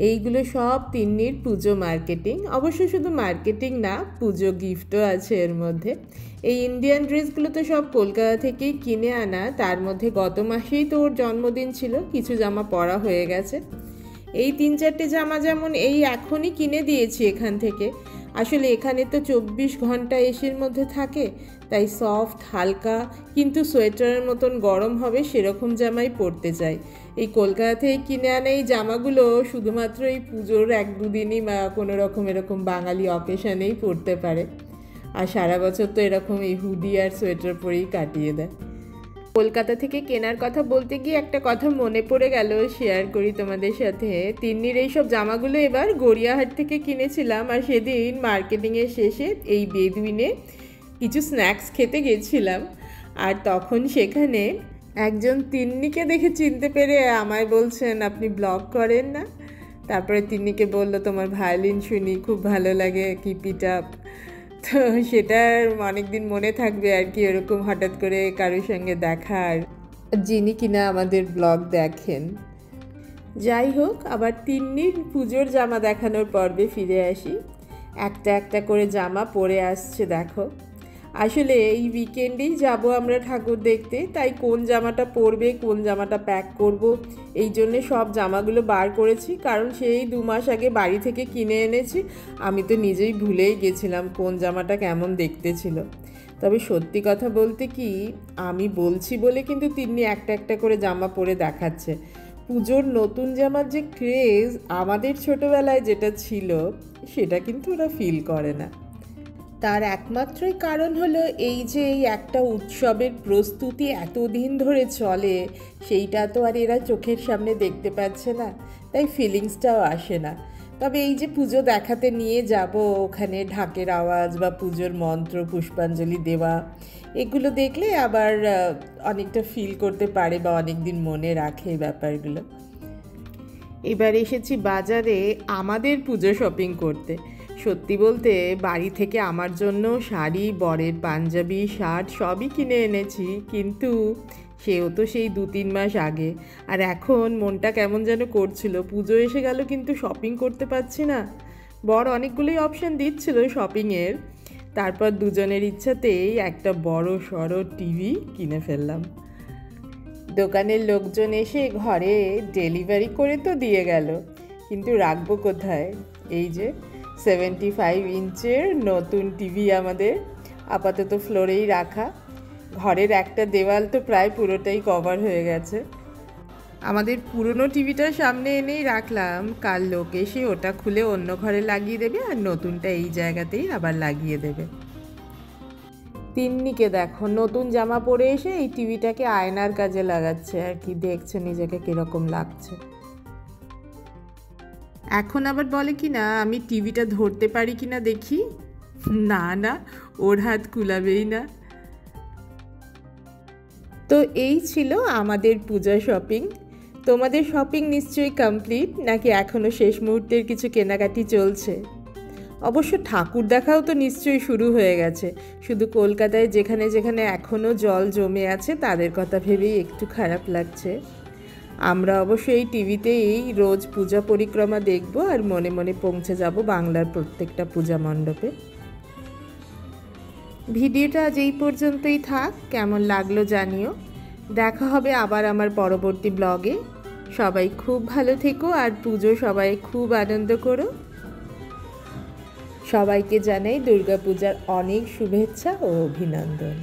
এইগুলো সব তিন্নির পুজো মার্কেটিং। অবশ্য শুধু মার্কেটিং না, পুজো গিফটও আছে এর মধ্যে। এই ইন্ডিয়ান ড্রেসগুলো তো সব কলকাতা থেকেই কিনে আনা। তার মধ্যে গত মাসেই তো ওর জন্মদিন ছিল, কিছু জামা পরা হয়ে গেছে। এই 3-4টে জামা যেমন এই এখনই কিনে দিয়েছি এখান থেকে। আসলে এখানে তো 24 ঘন্টা এসির মধ্যে থাকে, তাই সফট হালকা কিন্তু সোয়েটারের মতন গরম হবে সেরকম জামাই পরতে চাই। এই কলকাতা থেকে কিনে আনা এই জামাগুলো শুধুমাত্র এই পুজোর 1-2 দিনই বা কোনো রকম এরকম বাঙালি অকেশনেই পরতে পারে, আর সারা বছর তো এরকম এই হুডি আর সোয়েটার পরেই কাটিয়ে দেয়। কলকাতা থেকে কেনার কথা বলতে গিয়ে একটা কথা মনে পড়ে গেল, শেয়ার করি তোমাদের সাথে। তিন্নির এইসব জামাগুলো এবার গড়িয়াহাট থেকে কিনেছিলাম, আর সেদিন মার্কেটিংয়ের শেষে এই বেদুইনে কিছু স্ন্যাক্স খেতে গেছিলাম, আর তখন সেখানে একজন তিন্নিকে দেখে চিনতে পেরে আমায় বলছেন, আপনি ব্লগ করেন না? তারপরে তিন্নিকে বলল, তোমার ভায়োলিন শুনি, খুব ভালো লাগে, কিপ ইট আপ। তো সেটার অনেক দিন মনে থাকবে আর কি, এরকম হঠাৎ করে কারোর সঙ্গে দেখার, যিনি কিনা আমাদের ব্লগ দেখেন। যাই হোক, আবার তিন্নির পুজোর জামা দেখানোর পর্বে ফিরে আসি। একটা একটা করে জামা পরে আসছে দেখো। আসলে এই উইকেন্ডেই যাব আমরা ঠাকুর দেখতে, তাই কোন জামাটা পরবে, কোন জামাটা প্যাক করব, এই জন্যে সব জামাগুলো বার করেছি। কারণ সেই 2 মাস আগে বাড়ি থেকে কিনে এনেছি, আমি তো নিজেই ভুলেই গেছিলাম কোন জামাটা কেমন দেখতে ছিল। তবে সত্যি কথা বলতে কি, আমি বলছি বলে কিন্তু তিন্নি একটা একটা করে জামা পরে দেখাচ্ছে। পুজোর নতুন জামার যে ক্রেজ আমাদের ছোটোবেলায় যেটা ছিল, সেটা কিন্তু ওরা ফিল করে না। তার একমাত্রই কারণ হলো এই যে এই একটা উৎসবের প্রস্তুতি এতদিন ধরে চলে, সেইটা তো আর এরা চোখের সামনে দেখতে পাচ্ছে না, তাই ফিলিংসটাও আসে না। তবে এই যে পুজো দেখাতে নিয়ে যাব, ওখানে ঢাকের আওয়াজ বা পুজোর মন্ত্র পুষ্পাঞ্জলি দেওয়া, এগুলো দেখলে আবার অনেকটা ফিল করতে পারে বা অনেক দিন মনে রাখে এই ব্যাপারগুলো। এবার এসেছি বাজারে আমাদের পুজো শপিং করতে। সত্যি বলতে বাড়ি থেকে আমার জন্য শাড়ি, বরের পাঞ্জাবি, শার্ট সবই কিনে এনেছি, কিন্তু সেও তো সেই 2-3 মাস আগে। আর এখন মনটা কেমন যেন করছিল, পুজো এসে গেল কিন্তু শপিং করতে পারছি না। বর অনেকগুলোই অপশান দিচ্ছিল শপিংয়ের, তারপর দুজনের ইচ্ছাতেই একটা বড় সড়ো টিভি কিনে ফেললাম। দোকানের লোকজন এসে ঘরে ডেলিভারি করে তো দিয়ে গেল, কিন্তু রাখবো কোথায়? এই যে 75 ইঞ্চের নতুন টিভি আমাদের আপাতত ফ্লোরেই রাখা। ঘরের একটা দেওয়াল তো প্রায় পুরোটাই কভার হয়ে গেছে। আমাদের পুরনো টিভিটার সামনে এনেই রাখলাম, কাল লোক এসে ওটা খুলে অন্য ঘরে লাগিয়ে দেবে, আর নতুনটা এই জায়গাতেই আবার লাগিয়ে দেবে। তিন্নিকে দেখো নতুন জামা পরে এসে এই টিভিটাকে আয়নার কাজে লাগাচ্ছে আর কি, দেখছে নিজেকে কিরকম লাগছে। এখন আবার বলে কি না আমি টিভিটা ধরতে পারি কিনা দেখি, না না, ওর হাত কুলাবেই না। তো এই ছিল আমাদের পূজা শপিং। তোমাদের শপিং নিশ্চয়ই কমপ্লিট, নাকি এখনও শেষ মুহূর্তের কিছু কেনাকাটি চলছে? অবশ্য ঠাকুর দেখাও তো নিশ্চয়ই শুরু হয়ে গেছে, শুধু কলকাতায় যেখানে যেখানে এখনও জল জমে আছে তাদের কথা ভেবেই একটু খারাপ লাগছে। আমরা অবশ্য এই টিভিতেই রোজ পূজা পরিক্রমা দেখব, আর মনে মনে পৌঁছে যাব বাংলার প্রত্যেকটা পূজা মণ্ডপে। ভিডিওটা আজ এই পর্যন্তই থাক, কেমন লাগলো জানিও। দেখা হবে আবার আমার পরবর্তী ব্লগে। সবাই খুব ভালো থেকো, আর পুজো সবাই খুব আনন্দ করো। সবাইকে জানাই দুর্গাপূজার অনেক শুভেচ্ছা ও অভিনন্দন।